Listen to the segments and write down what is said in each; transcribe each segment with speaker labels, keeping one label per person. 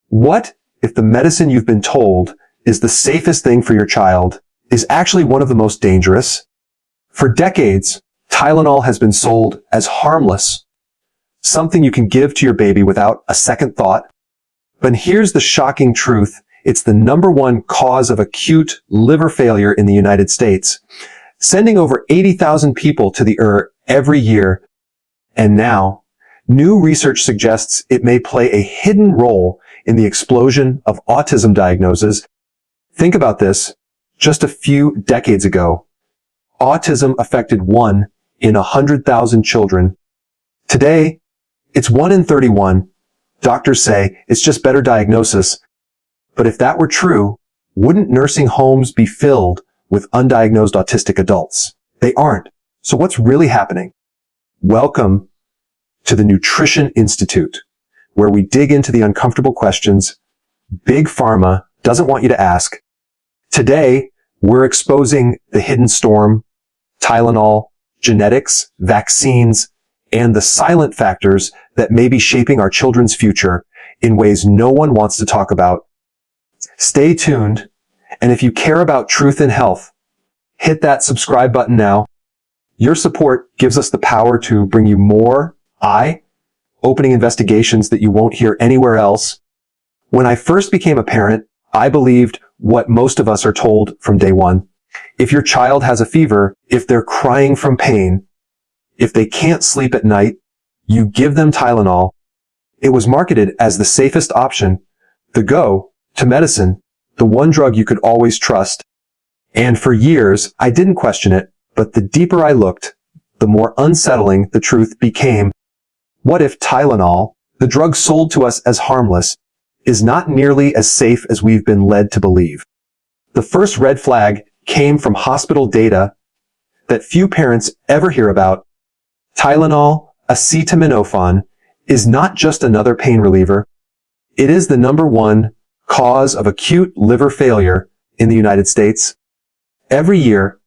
Speaker 1: What if the medicine you've been told is the safest thing for your child is actually one of the most dangerous? For decades, Tylenol has been sold as harmless, something you can give to your baby without a second thought. But here's the shocking truth. It's the #1 cause of acute liver failure in the United States, sending over 80,000 people to the ER every year. And now, new research suggests it may play a hidden role in the explosion of autism diagnoses. Think about this. Just a few decades ago, autism affected 1 in 100,000 children. Today, it's 1 in 31. Doctors say it's just better diagnosis. But if that were true, wouldn't nursing homes be filled with undiagnosed autistic adults? They aren't. So what's really happening? Welcome to the Nutrition Institute, where we dig into the uncomfortable questions Big Pharma doesn't want you to ask. Today, we're exposing the hidden storm, Tylenol, genetics, vaccines, and the silent factors that may be shaping our children's future in ways no one wants to talk about. Stay tuned, and if you care about truth and health, hit that subscribe button now. Your support gives us the power to bring you more eye-opening investigations that you won't hear anywhere else. When I first became a parent, I believed what most of us are told from day one. If your child has a fever, if they're crying from pain, if they can't sleep at night, you give them Tylenol. It was marketed as the safest option, the go-to medicine, the one drug you could always trust. And for years, I didn't question it, but the deeper I looked, the more unsettling the truth became. What if Tylenol, the drug sold to us as harmless, is not nearly as safe as we've been led to believe? The first red flag came from hospital data that few parents ever hear about. Tylenol, acetaminophen, is not just another pain reliever. It is the #1 cause of acute liver failure in the United States. Every year,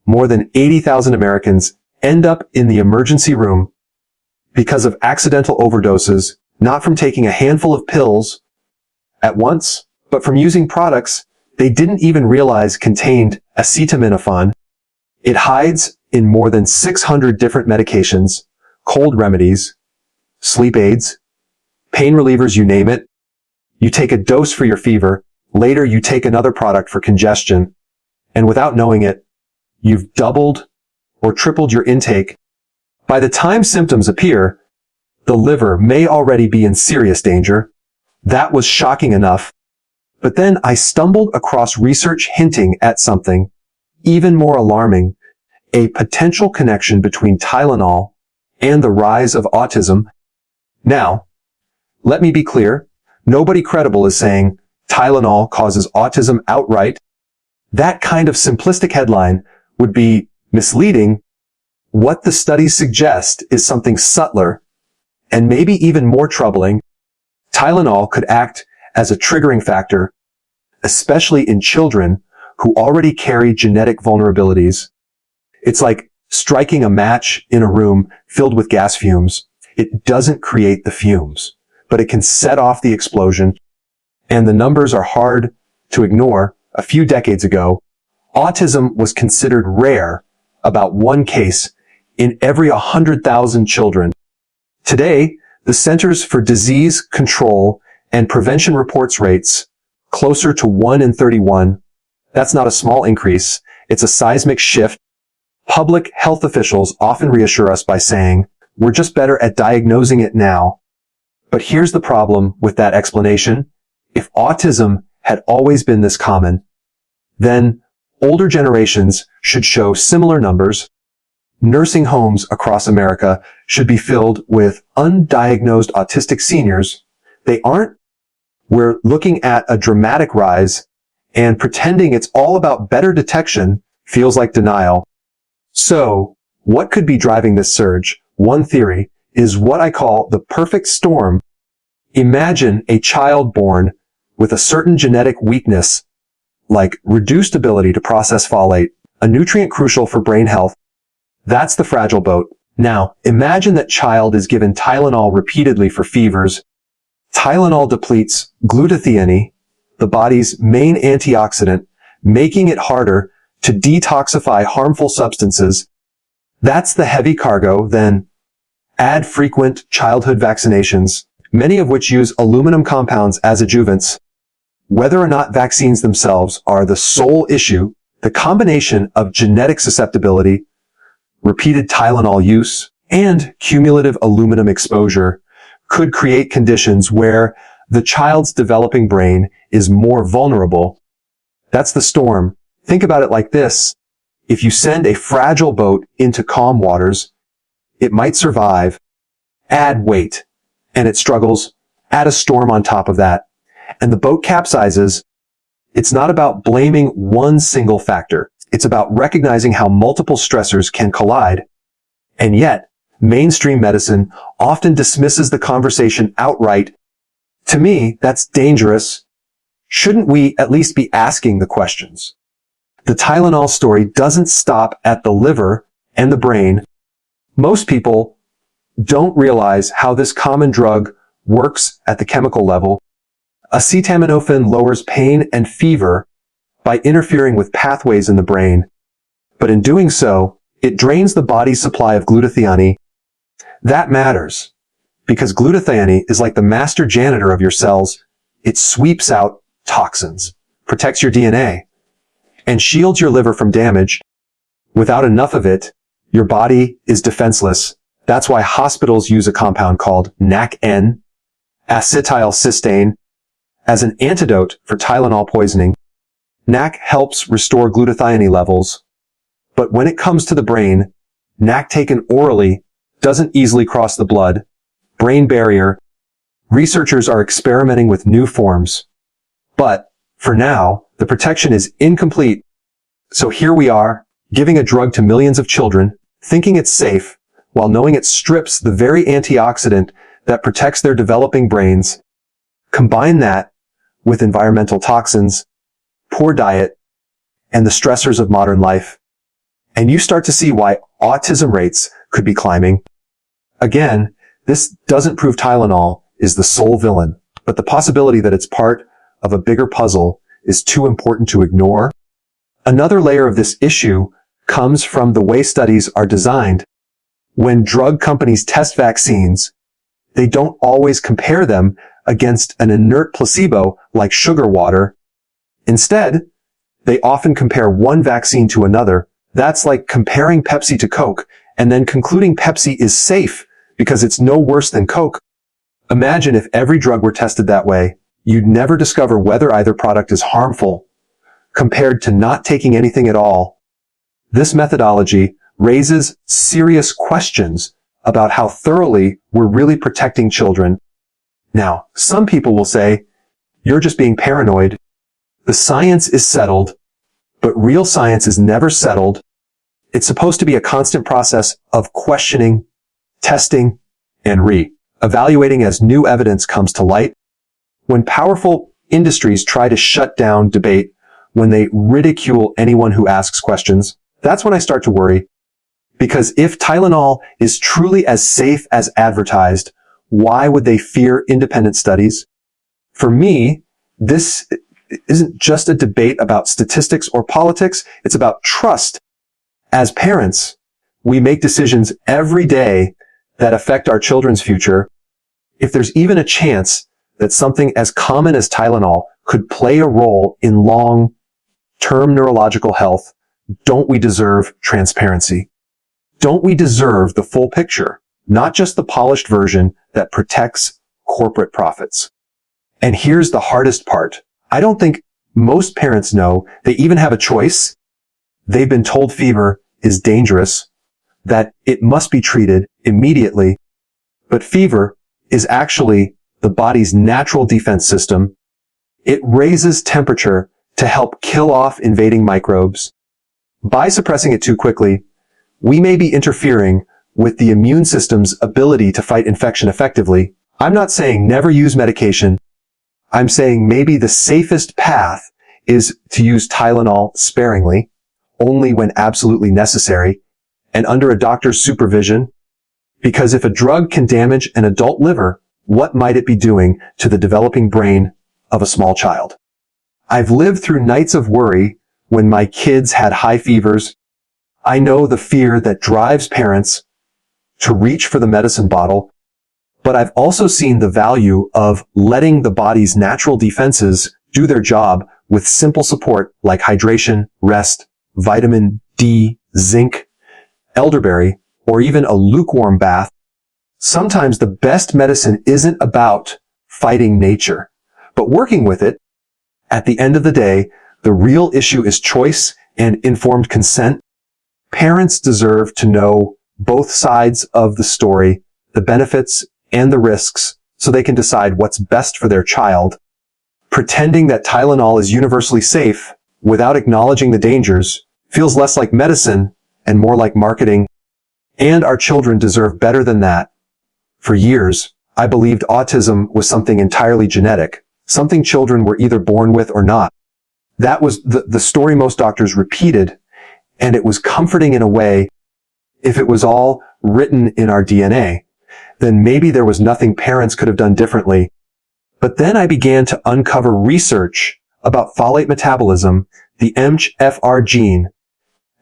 Speaker 1: more than 80,000 Americans end up in the emergency room because of accidental overdoses, not from taking a handful of pills at once, but from using products they didn't even realize contained acetaminophen. It hides in more than 600 different medications, cold remedies, sleep aids, pain relievers, you name it. You take a dose for your fever, later you take another product for congestion, and without knowing it, you've doubled or tripled your intake. By the time symptoms appear, the liver may already be in serious danger. That was shocking enough. But then I stumbled across research hinting at something even more alarming, a potential connection between Tylenol and the rise of autism. Now, let me be clear, nobody credible is saying Tylenol causes autism outright. That kind of simplistic headline would be misleading. What the studies suggest is something subtler and maybe even more troubling. Tylenol could act as a triggering factor, especially in children who already carry genetic vulnerabilities. It's like striking a match in a room filled with gas fumes. It doesn't create the fumes, but it can set off the explosion. And the numbers are hard to ignore. A few decades ago, autism was considered rare, about 1 case in every 100,000 children. Today, the Centers for Disease Control and Prevention reports rates closer to 1 in 31. That's not a small increase. It's a seismic shift. Public health officials often reassure us by saying, we're just better at diagnosing it now. But here's the problem with that explanation. If autism had always been this common, then older generations should show similar numbers. Nursing homes across America should be filled with undiagnosed autistic seniors. They aren't. We're looking at a dramatic rise, and pretending it's all about better detection feels like denial. So, what could be driving this surge? One theory is what I call the perfect storm. Imagine a child born with a certain genetic weakness, like reduced ability to process folate, a nutrient crucial for brain health. That's the fragile boat. Now, imagine that child is given Tylenol repeatedly for fevers. Tylenol depletes glutathione, the body's main antioxidant, making it harder to detoxify harmful substances. That's the heavy cargo. Then add frequent childhood vaccinations, many of which use aluminum compounds as adjuvants. Whether or not vaccines themselves are the sole issue, the combination of genetic susceptibility, repeated Tylenol use, and cumulative aluminum exposure could create conditions where the child's developing brain is more vulnerable. That's the storm. Think about it like this. If you send a fragile boat into calm waters, it might survive. Add weight, and it struggles. Add a storm on top of that, and the boat capsizes. It's not about blaming one single factor. It's about recognizing how multiple stressors can collide. And yet, mainstream medicine often dismisses the conversation outright. To me, that's dangerous. Shouldn't we at least be asking the questions? The Tylenol story doesn't stop at the liver and the brain. Most people don't realize how this common drug works at the chemical level. Acetaminophen lowers pain and fever by interfering with pathways in the brain. But in doing so, it drains the body's supply of glutathione. That matters because glutathione is like the master janitor of your cells. It sweeps out toxins, protects your DNA, and shields your liver from damage. Without enough of it, your body is defenseless. That's why hospitals use a compound called NAC-N, acetylcysteine, as an antidote for Tylenol poisoning. NAC helps restore glutathione levels, but when it comes to the brain, NAC taken orally doesn't easily cross the blood-brain barrier. Researchers are experimenting with new forms, but for now, the protection is incomplete. So here we are, giving a drug to millions of children, thinking it's safe, while knowing it strips the very antioxidant that protects their developing brains. Combine that with environmental toxins, poor diet, and the stressors of modern life, and you start to see why autism rates could be climbing. Again, this doesn't prove Tylenol is the sole villain, but the possibility that it's part of a bigger puzzle is too important to ignore. Another layer of this issue comes from the way studies are designed. When drug companies test vaccines, they don't always compare them against an inert placebo like sugar water. Instead, they often compare one vaccine to another. That's like comparing Pepsi to Coke and then concluding Pepsi is safe because it's no worse than Coke. Imagine if every drug were tested that way. You'd never discover whether either product is harmful, compared to not taking anything at all. This methodology raises serious questions about how thoroughly we're really protecting children. Now, some people will say, you're just being paranoid. The science is settled, but real science is never settled. It's supposed to be a constant process of questioning, testing, and re-evaluating as new evidence comes to light. When powerful industries try to shut down debate, when they ridicule anyone who asks questions, that's when I start to worry. Because if Tylenol is truly as safe as advertised, why would they fear independent studies? For me, this isn't just a debate about statistics or politics. It's about trust. As parents, we make decisions every day that affect our children's future. If there's even a chance that something as common as Tylenol could play a role in long-term neurological health, don't we deserve transparency? Don't we deserve the full picture, not just the polished version that protects corporate profits? And here's the hardest part. I don't think most parents know they even have a choice. They've been told fever is dangerous, that it must be treated immediately. But fever is actually the body's natural defense system. It raises temperature to help kill off invading microbes. By suppressing it too quickly, we may be interfering with the immune system's ability to fight infection effectively. I'm not saying never use medication. I'm saying maybe the safest path is to use Tylenol sparingly, only when absolutely necessary, and under a doctor's supervision. Because if a drug can damage an adult liver, what might it be doing to the developing brain of a small child? I've lived through nights of worry when my kids had high fevers. I know the fear that drives parents to reach for the medicine bottle, but I've also seen the value of letting the body's natural defenses do their job with simple support like hydration, rest, vitamin D, zinc, elderberry, or even a lukewarm bath. Sometimes the best medicine isn't about fighting nature, but working with it. At the end of the day, the real issue is choice and informed consent. Parents deserve to know both sides of the story, the benefits and the risks, so they can decide what's best for their child. Pretending that Tylenol is universally safe without acknowledging the dangers feels less like medicine and more like marketing. And our children deserve better than that. For years, I believed autism was something entirely genetic, something children were either born with or not. That was the story most doctors repeated, and it was comforting in a way. If it was all written in our DNA, then maybe there was nothing parents could have done differently. But then I began to uncover research about folate metabolism, the MTHFR gene,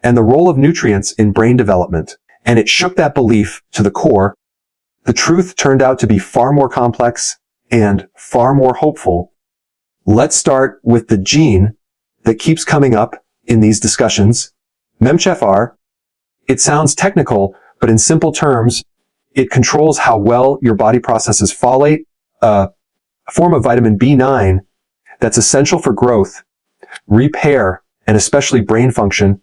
Speaker 1: and the role of nutrients in brain development, and it shook that belief to the core. The truth turned out to be far more complex and far more hopeful. Let's start with the gene that keeps coming up in these discussions, MTHFR. It sounds technical, but in simple terms, it controls how well your body processes folate, a form of vitamin B9 that's essential for growth, repair, and especially brain function.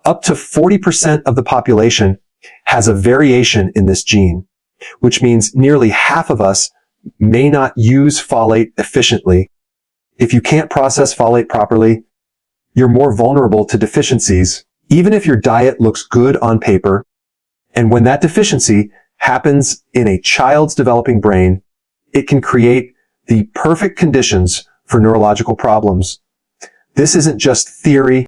Speaker 1: Up to 40% of the population has a variation in this gene, which means nearly half of us may not use folate efficiently. If you can't process folate properly, you're more vulnerable to deficiencies, even if your diet looks good on paper. And when that deficiency happens in a child's developing brain, it can create the perfect conditions for neurological problems. This isn't just theory.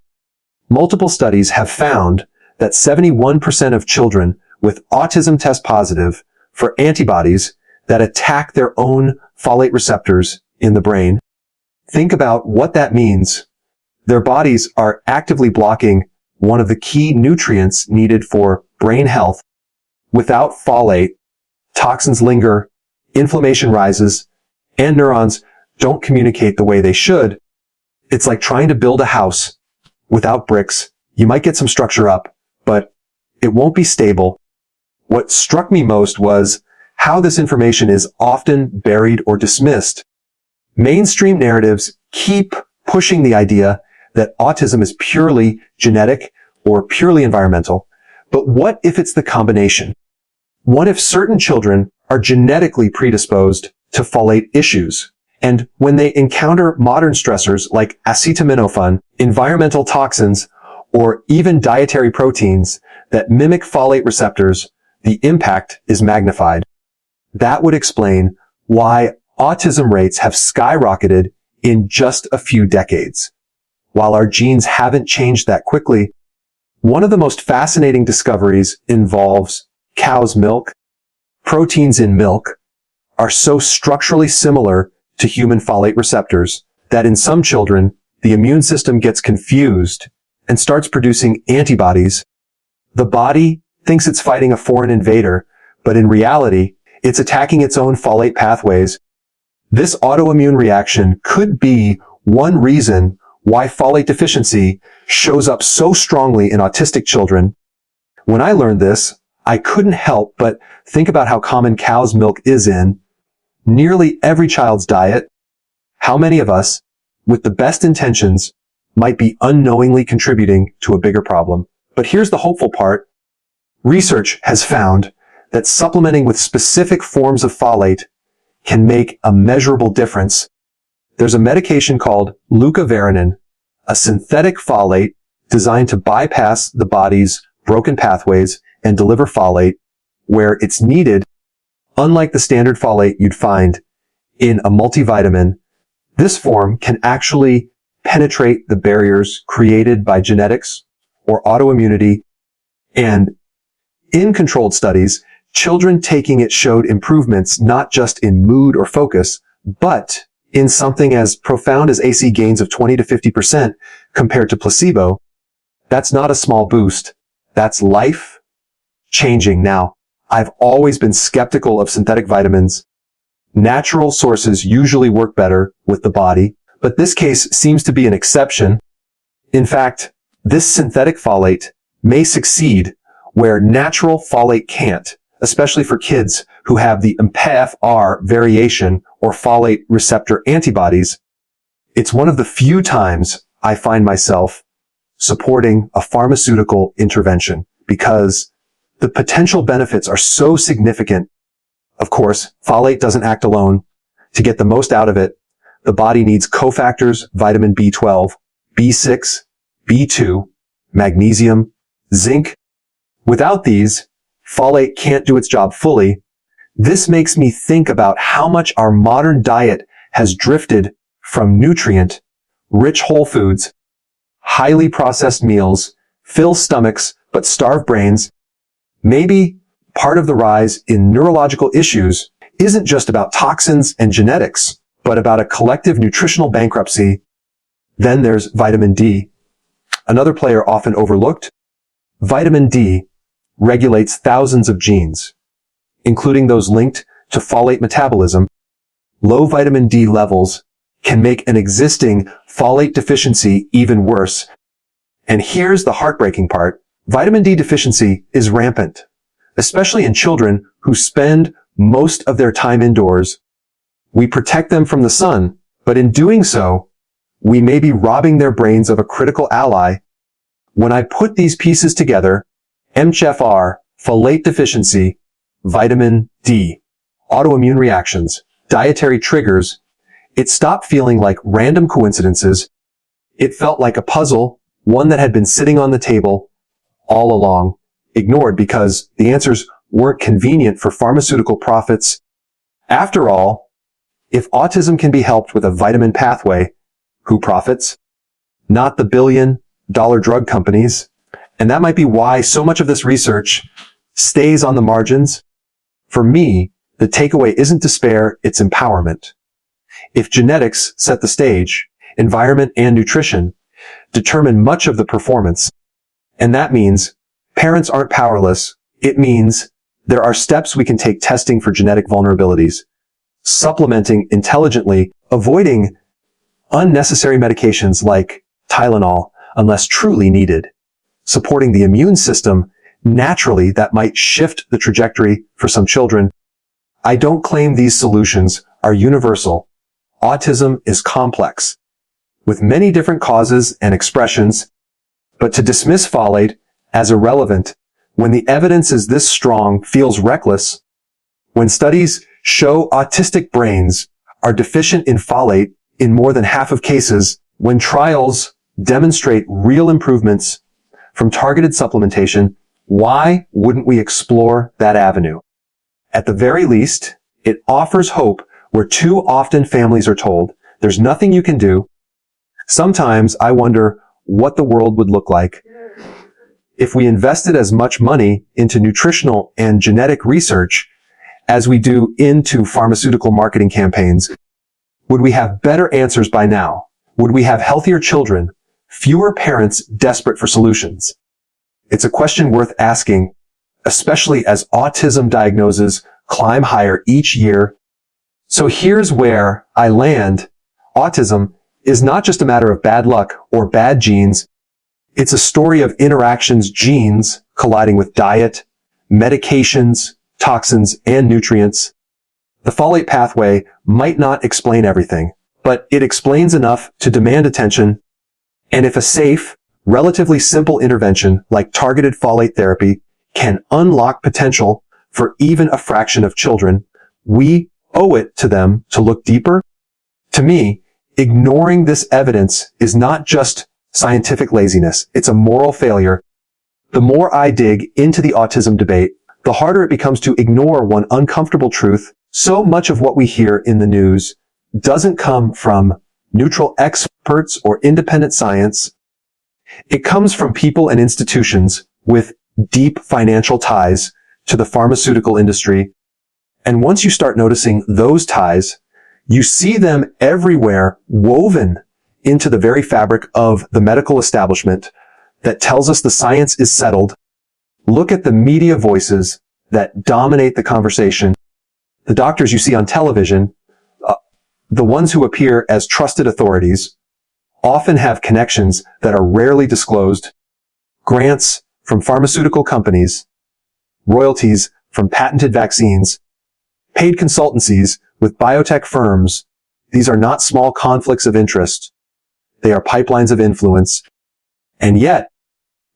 Speaker 1: Multiple studies have found that 71% of children with autism test positive for antibodies that attack their own folate receptors in the brain. Think about what that means. Their bodies are actively blocking one of the key nutrients needed for brain health. Without folate, toxins linger, inflammation rises, and neurons don't communicate the way they should. It's like trying to build a house without bricks. You might get some structure up, but it won't be stable. What struck me most was how this information is often buried or dismissed. Mainstream narratives keep pushing the idea that autism is purely genetic or purely environmental. But what if it's the combination? What if certain children are genetically predisposed to folate issues? And when they encounter modern stressors like acetaminophen, environmental toxins, or even dietary proteins that mimic folate receptors, the impact is magnified. That would explain why autism rates have skyrocketed in just a few decades. While our genes haven't changed that quickly, one of the most fascinating discoveries involves cow's milk. Proteins in milk are so structurally similar to human folate receptors that in some children, the immune system gets confused and starts producing antibodies. The body thinks it's fighting a foreign invader, but in reality, it's attacking its own folate pathways. This autoimmune reaction could be one reason why folate deficiency shows up so strongly in autistic children. When I learned this, I couldn't help but think about how common cow's milk is in nearly every child's diet. How many of us, with the best intentions, might be unknowingly contributing to a bigger problem? But here's the hopeful part. Research has found that supplementing with specific forms of folate can make a measurable difference. There's a medication called glutathione, a synthetic folate designed to bypass the body's broken pathways and deliver folate where it's needed. Unlike the standard folate you'd find in a multivitamin, this form can actually penetrate the barriers created by genetics or autoimmunity. And in controlled studies, Children taking it showed improvements not just in mood or focus, but in something as profound as AC gains of 20 to 50% compared to placebo. That's not a small boost. That's life changing. Now, I've always been skeptical of synthetic vitamins. Natural sources usually work better with the body, but this case seems to be an exception. In fact, this synthetic folate may succeed where natural folate can't, especially for kids who have the MTHFR variation or folate receptor antibodies. It's one of the few times I find myself supporting a pharmaceutical intervention because the potential benefits are so significant. Of course, folate doesn't act alone. To get the most out of it, the body needs cofactors, vitamin B12, B6, B2, magnesium, zinc. Without these, folate can't do its job fully. This makes me think about how much our modern diet has drifted from nutrient-rich whole foods, highly processed meals, fill stomachs but starve brains. Maybe part of the rise in neurological issues isn't just about toxins and genetics, but about a collective nutritional bankruptcy. Then there's vitamin D, another player often overlooked. Vitamin D regulates thousands of genes, including those linked to folate metabolism. Low vitamin D levels can make an existing folate deficiency even worse. And here's the heartbreaking part. Vitamin D deficiency is rampant, especially in children who spend most of their time indoors. We protect them from the sun, but in doing so, we may be robbing their brains of a critical ally. When I put these pieces together, MTHFR, folate deficiency, vitamin D, autoimmune reactions, dietary triggers, it stopped feeling like random coincidences. It felt like a puzzle, one that had been sitting on the table all along, ignored because the answers weren't convenient for pharmaceutical profits. After all, if autism can be helped with a vitamin pathway, who profits? Not the billion-dollar drug companies. And that might be why so much of this research stays on the margins. For me, the takeaway isn't despair, it's empowerment. If genetics set the stage, environment and nutrition determine much of the performance. And that means parents aren't powerless. It means there are steps we can take testing for genetic vulnerabilities, supplementing intelligently, avoiding unnecessary medications like Tylenol unless truly needed, supporting the immune system naturally that might shift the trajectory for some children. I don't claim these solutions are universal. Autism is complex, with many different causes and expressions, but to dismiss folate as irrelevant when the evidence is this strong feels reckless. When studies show autistic brains are deficient in folate in more than half of cases, when trials demonstrate real improvements from targeted supplementation, why wouldn't we explore that avenue? At the very least, it offers hope where too often families are told, there's nothing you can do. Sometimes I wonder what the world would look like if we invested as much money into nutritional and genetic research as we do into pharmaceutical marketing campaigns. Would we have better answers by now? Would we have healthier children, fewer parents desperate for solutions? It's a question worth asking, especially as autism diagnoses climb higher each year. So here's where I land. Autism is not just a matter of bad luck or bad genes. It's a story of interactions, genes colliding with diet, medications, toxins, and nutrients. The folate pathway might not explain everything, but it explains enough to demand attention. And if a safe, relatively simple intervention like targeted folate therapy can unlock potential for even a fraction of children, we owe it to them to look deeper. To me, ignoring this evidence is not just scientific laziness, it's a moral failure. The more I dig into the autism debate, the harder it becomes to ignore one uncomfortable truth. So much of what we hear in the news doesn't come from neutral experts or independent science. It comes from people and institutions with deep financial ties to the pharmaceutical industry. And once you start noticing those ties, you see them everywhere woven into the very fabric of the medical establishment that tells us the science is settled. Look at the media voices that dominate the conversation. The doctors you see on television, the ones who appear as trusted authorities, often have connections that are rarely disclosed. Grants from pharmaceutical companies, royalties from patented vaccines, paid consultancies with biotech firms. These are not small conflicts of interest. They are pipelines of influence. And yet,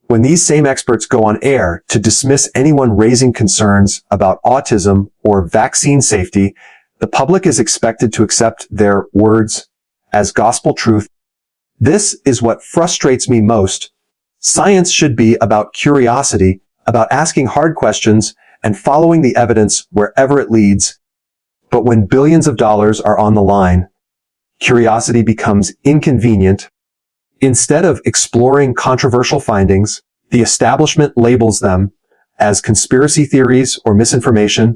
Speaker 1: when these same experts go on air to dismiss anyone raising concerns about autism or vaccine safety, the public is expected to accept their words as gospel truth. This is what frustrates me most. Science should be about curiosity, about asking hard questions and following the evidence wherever it leads. But when billions of dollars are on the line, curiosity becomes inconvenient. Instead of exploring controversial findings, the establishment labels them as conspiracy theories or misinformation.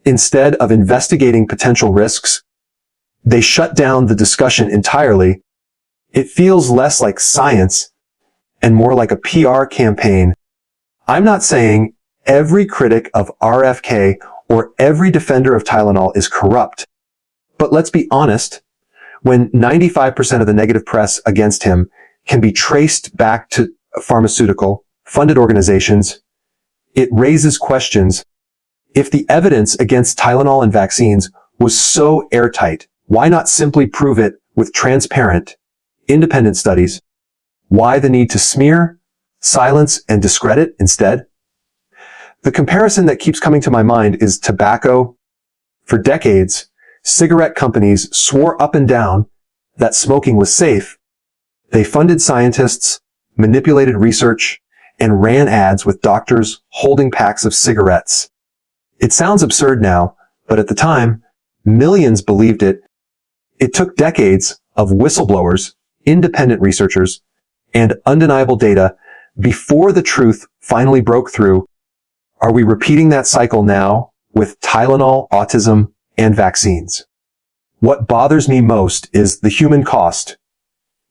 Speaker 1: Instead of investigating potential risks, they shut down the discussion entirely. It feels less like science and more like a PR campaign. I'm not saying every critic of RFK or every defender of Tylenol is corrupt. But let's be honest, when 95% of the negative press against him can be traced back to pharmaceutical-funded organizations, it raises questions. If the evidence against Tylenol and vaccines was so airtight, why not simply prove it with transparent, independent studies? Why the need to smear, silence, and discredit instead? The comparison that keeps coming to my mind is tobacco. For decades, cigarette companies swore up and down that smoking was safe. They funded scientists, manipulated research, and ran ads with doctors holding packs of cigarettes. It sounds absurd now, but at the time, millions believed it. It took decades of whistleblowers, independent researchers, and undeniable data before the truth finally broke through. Are we repeating that cycle now with Tylenol, autism, and vaccines? What bothers me most is the human cost.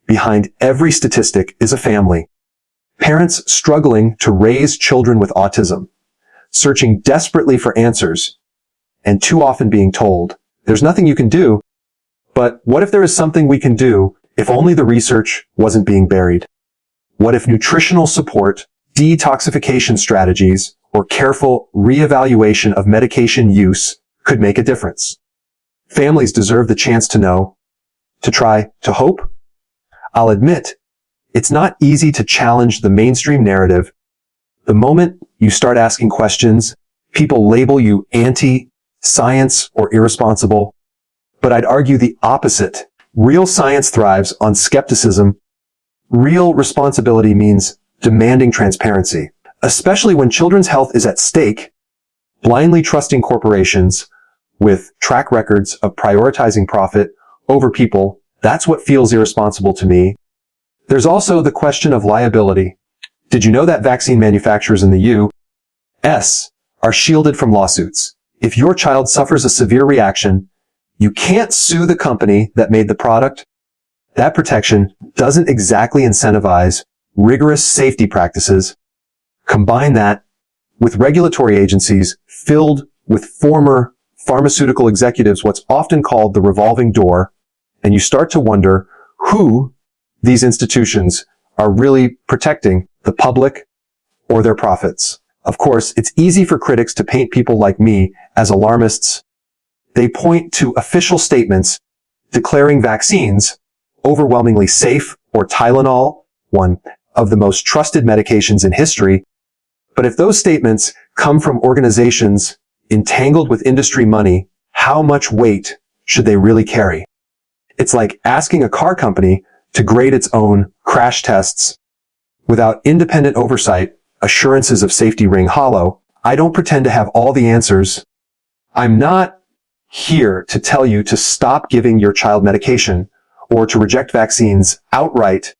Speaker 1: Behind every statistic is a family. Parents struggling to raise children with autism, searching desperately for answers, and too often being told, there's nothing you can do. But what if there is something we can do if only the research wasn't being buried? What if nutritional support, detoxification strategies, or careful reevaluation of medication use could make a difference? Families deserve the chance to know, to try, to hope. I'll admit, it's not easy to challenge the mainstream narrative. The moment you start asking questions, people label you anti-science or irresponsible. But I'd argue the opposite. Real science thrives on skepticism. Real responsibility means demanding transparency, especially when children's health is at stake. Blindly trusting corporations with track records of prioritizing profit over people, that's what feels irresponsible to me. There's also the question of liability. Did you know that vaccine manufacturers in the U.S. are shielded from lawsuits? If your child suffers a severe reaction, you can't sue the company that made the product. That protection doesn't exactly incentivize rigorous safety practices. Combine that with regulatory agencies filled with former pharmaceutical executives, what's often called the revolving door, and you start to wonder who these institutions are really protecting, the public or their profits. Of course, it's easy for critics to paint people like me as alarmists. They point to official statements declaring vaccines overwhelmingly safe, or Tylenol, one of the most trusted medications in history. But if those statements come from organizations entangled with industry money, how much weight should they really carry? It's like asking a car company to grade its own crash tests. Without independent oversight, assurances of safety ring hollow. I don't pretend to have all the answers. I'm not here to tell you to stop giving your child medication or to reject vaccines outright.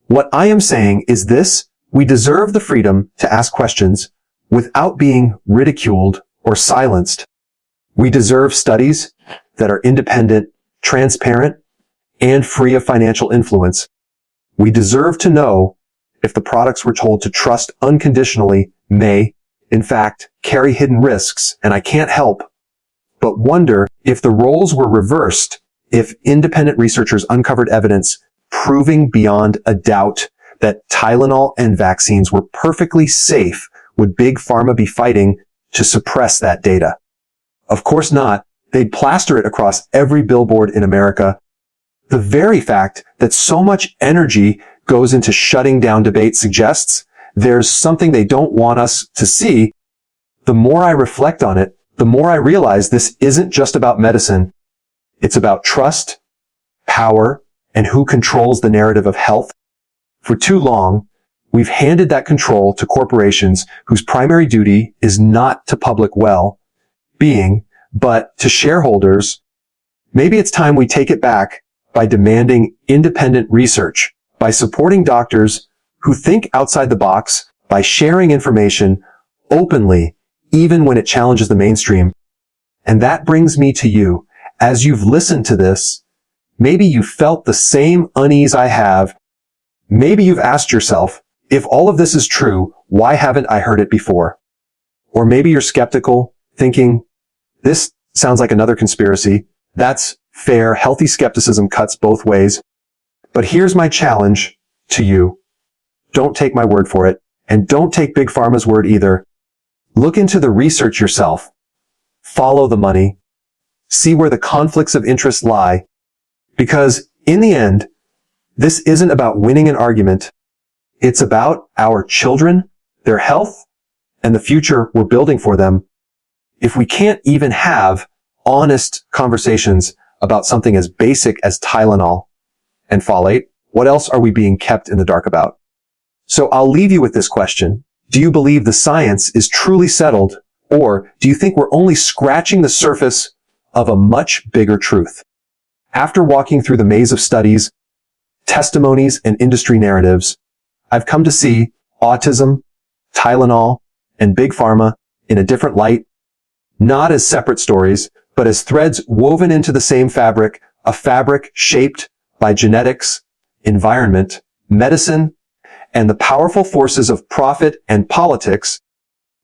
Speaker 1: What I am saying is this: we deserve the freedom to ask questions. without being ridiculed or silenced. We deserve studies that are independent, transparent, and free of financial influence. We deserve to know if the products we're told to trust unconditionally may, in fact, carry hidden risks, and I can't help but wonder if the roles were reversed, if independent researchers uncovered evidence proving beyond a doubt that Tylenol and vaccines were perfectly safe, would Big Pharma be fighting to suppress that data? Of course not. They'd plaster it across every billboard in America. The very fact that so much energy goes into shutting down debate suggests there's something they don't want us to see. The more I reflect on it, the more I realize this isn't just about medicine. It's about trust, power, and who controls the narrative of health. For too long, we've handed that control to corporations whose primary duty is not to public well-being, but to shareholders. Maybe it's time we take it back by demanding independent research, by supporting doctors who think outside the box, by sharing information openly, even when it challenges the mainstream. And that brings me to you. As you've listened to this, maybe you felt the same unease I have. Maybe you've asked yourself, if all of this is true, why haven't I heard it before? Or maybe you're skeptical, thinking, this sounds like another conspiracy. That's fair. Healthy skepticism cuts both ways. But here's my challenge to you. Don't take my word for it, and don't take Big Pharma's word either. Look into the research yourself. Follow the money. See where the conflicts of interest lie. Because in the end, this isn't about winning an argument. It's about our children, their health, and the future we're building for them. If we can't even have honest conversations about something as basic as Tylenol and folate, what else are we being kept in the dark about? So I'll leave you with this question. Do you believe the science is truly settled, or do you think we're only scratching the surface of a much bigger truth? After walking through the maze of studies, testimonies, and industry narratives, I've come to see autism, Tylenol, and Big Pharma in a different light, not as separate stories, but as threads woven into the same fabric, a fabric shaped by genetics, environment, medicine, and the powerful forces of profit and politics.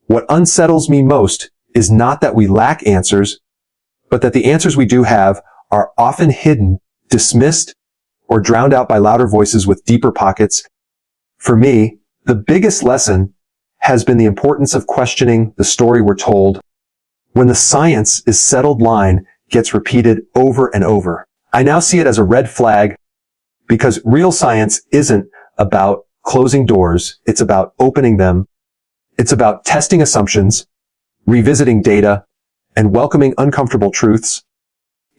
Speaker 1: What unsettles me most is not that we lack answers, but that the answers we do have are often hidden, dismissed, or drowned out by louder voices with deeper pockets. For me, the biggest lesson has been the importance of questioning the story we're told. When the science is settled line gets repeated over and over, I now see it as a red flag, because real science isn't about closing doors. It's about opening them. It's about testing assumptions, revisiting data, and welcoming uncomfortable truths.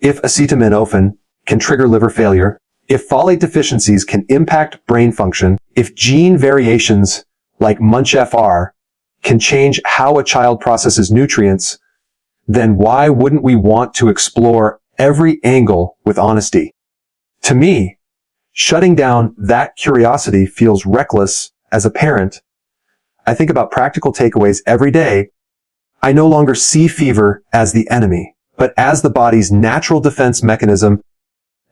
Speaker 1: If acetaminophen can trigger liver failure, if folate deficiencies can impact brain function, if gene variations like MTHFR can change how a child processes nutrients, then why wouldn't we want to explore every angle with honesty? To me, shutting down that curiosity feels reckless as a parent. I think about practical takeaways every day. I no longer see fever as the enemy, but as the body's natural defense mechanism.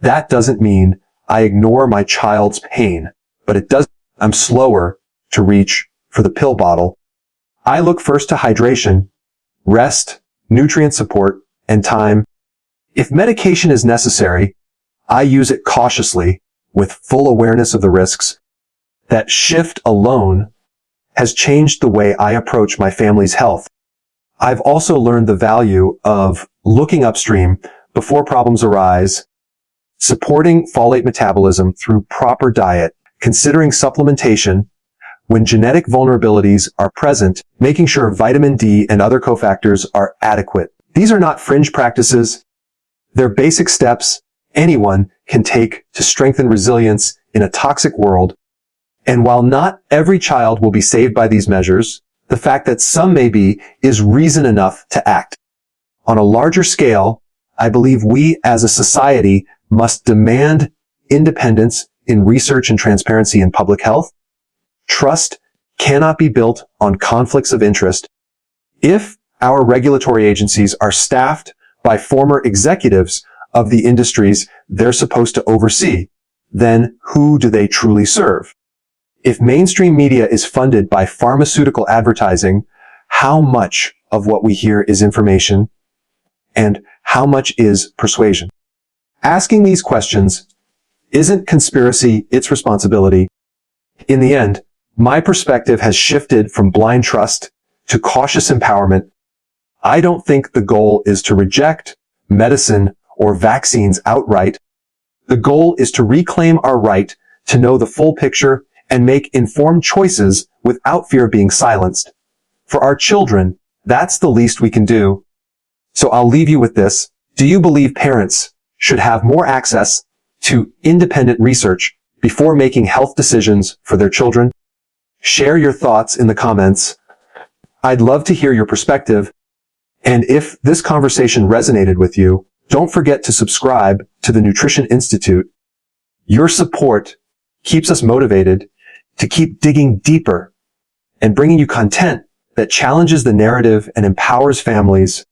Speaker 1: That doesn't mean I ignore my child's pain, but it does. I'm slower to reach for the pill bottle. I look first to hydration, rest, nutrient support, and time. If medication is necessary, I use it cautiously with full awareness of the risks. That shift alone has changed the way I approach my family's health. I've also learned the value of looking upstream before problems arise, supporting folate metabolism through proper diet, considering supplementation when genetic vulnerabilities are present, making sure vitamin D and other cofactors are adequate. These are not fringe practices. They're basic steps anyone can take to strengthen resilience in a toxic world. And while not every child will be saved by these measures, the fact that some may be is reason enough to act. On a larger scale, I believe we as a society must demand independence in research and transparency in public health, trust cannot be built on conflicts of interest. If our regulatory agencies are staffed by former executives of the industries they're supposed to oversee, then who do they truly serve? If mainstream media is funded by pharmaceutical advertising, how much of what we hear is information and how much is persuasion? Asking these questions isn't conspiracy, it's responsibility. In the end, my perspective has shifted from blind trust to cautious empowerment. I don't think the goal is to reject medicine or vaccines outright. The goal is to reclaim our right to know the full picture and make informed choices without fear of being silenced. For our children, that's the least we can do. So I'll leave you with this. Do you believe parents should have more access to independent research before making health decisions for their children? Share your thoughts in the comments. I'd love to hear your perspective. And if this conversation resonated with you, don't forget to subscribe to the Nutrition Institute. Your support keeps us motivated to keep digging deeper and bringing you content that challenges the narrative and empowers families